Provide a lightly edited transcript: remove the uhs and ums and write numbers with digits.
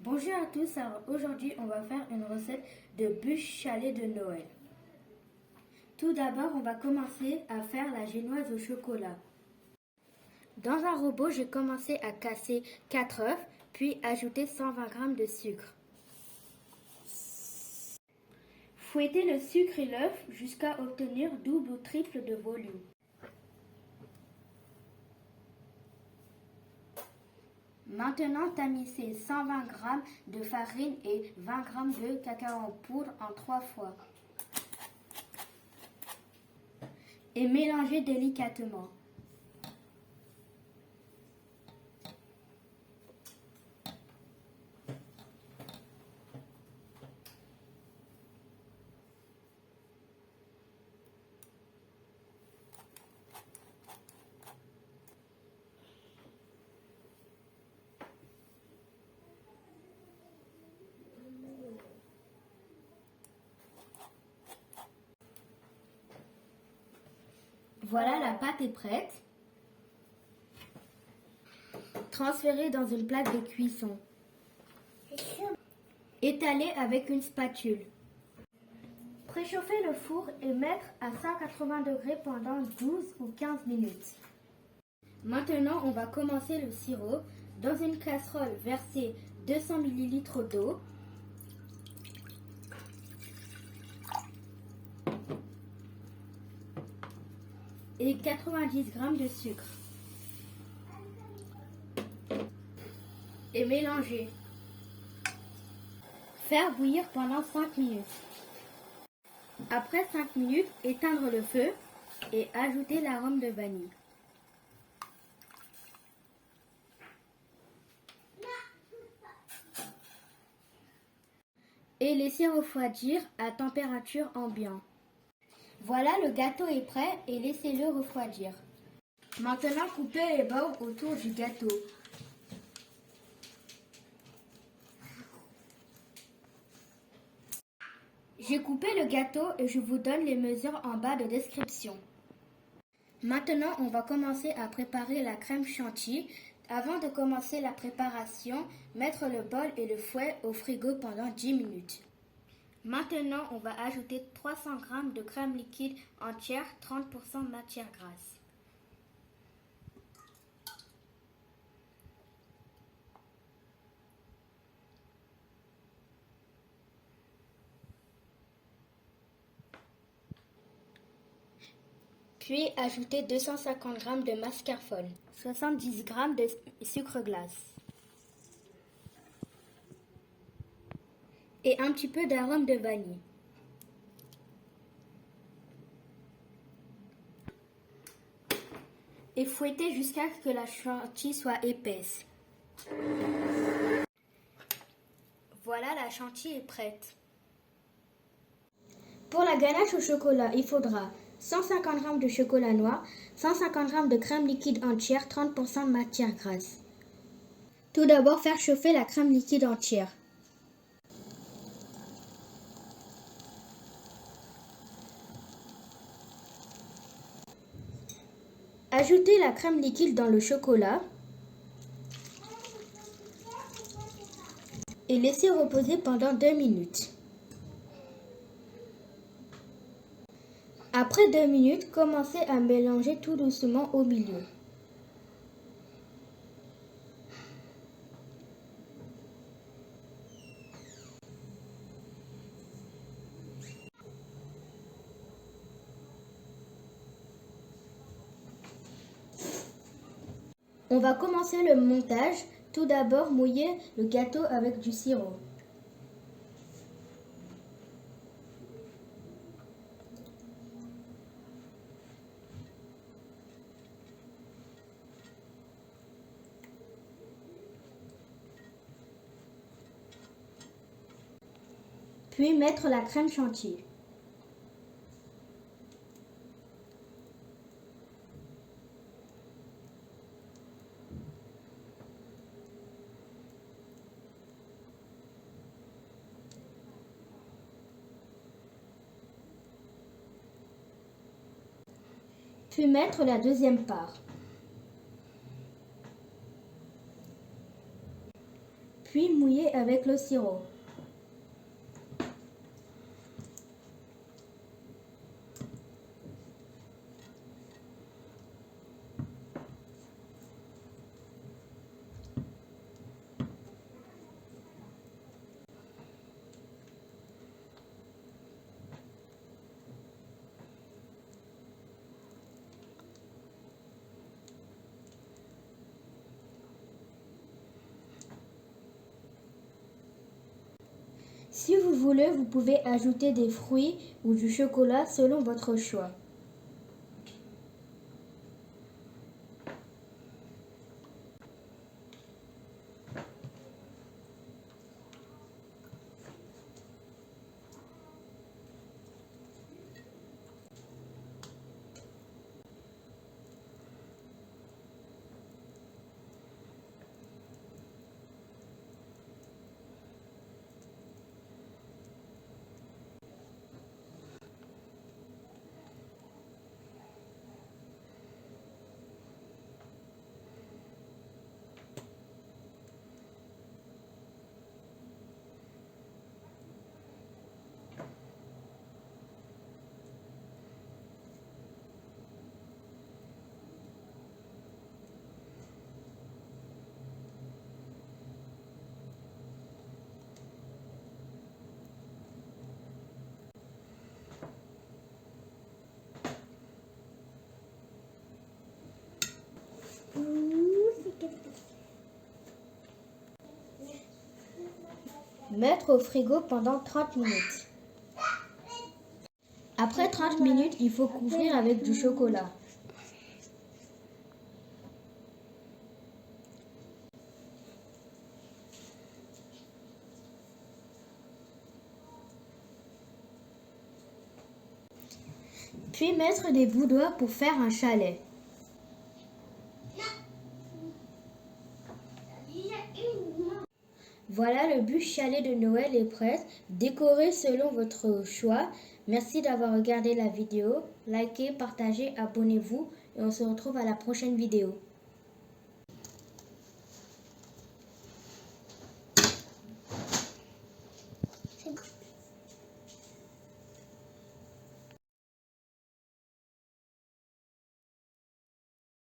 Bonjour à tous, alors aujourd'hui on va faire une recette de bûche salée de Noël. Tout d'abord on va commencer à faire la génoise au chocolat. Dans un robot j'ai commencé à casser 4 œufs puis ajouter 120 g de sucre. Fouettez le sucre et l'œuf jusqu'à obtenir double ou triple de volume. Maintenant, tamisez 120 g de farine et 20 g de cacao en poudre en 3 fois. Et mélangez délicatement. Voilà, la pâte est prête. Transférez dans une plaque de cuisson. Étalez avec une spatule. Préchauffez le four et mettre à 180 degrés pendant 12 ou 15 minutes. Maintenant, on va commencer le sirop. Dans une casserole, versez 200 ml d'eau. Et 90 g de sucre. Et mélanger. Faire bouillir pendant 5 minutes. Après 5 minutes, éteindre le feu et ajouter l'arôme de vanille. Et laisser refroidir à température ambiante. Voilà, le gâteau est prêt et laissez-le refroidir. Maintenant, coupez les bords autour du gâteau. J'ai coupé le gâteau et je vous donne les mesures en bas de description. Maintenant, on va commencer à préparer la crème chantilly. Avant de commencer la préparation, mettre le bol et le fouet au frigo pendant 10 minutes. Maintenant, on va ajouter 300 g de crème liquide entière, 30% matière grasse. Puis ajouter 250 g de mascarpone, 70 g de sucre glace et un petit peu d'arôme de vanille. Et fouetter jusqu'à ce que la chantilly soit épaisse. Voilà, la chantilly est prête. Pour la ganache au chocolat, il faudra 150 g de chocolat noir, 150 g de crème liquide entière, 30% de matière grasse. Tout d'abord, faire chauffer la crème liquide entière. Ajoutez la crème liquide dans le chocolat et laissez reposer pendant 2 minutes. Après 2 minutes, commencez à mélanger tout doucement au milieu. On va commencer le montage. Tout d'abord, mouillez le gâteau avec du sirop. Puis mettre la crème chantilly. Puis mettre la deuxième part. puis mouiller avec le sirop. Si vous voulez, vous pouvez ajouter des fruits ou du chocolat selon votre choix. Mettre au frigo pendant 30 minutes. Après 30 minutes, il faut couvrir avec du chocolat. Puis mettre des boudoirs pour faire un chalet. Voilà, le bûche chalet de Noël est prête. Décorez selon votre choix. Merci d'avoir regardé la vidéo. Likez, partagez, abonnez-vous et on se retrouve à la prochaine vidéo.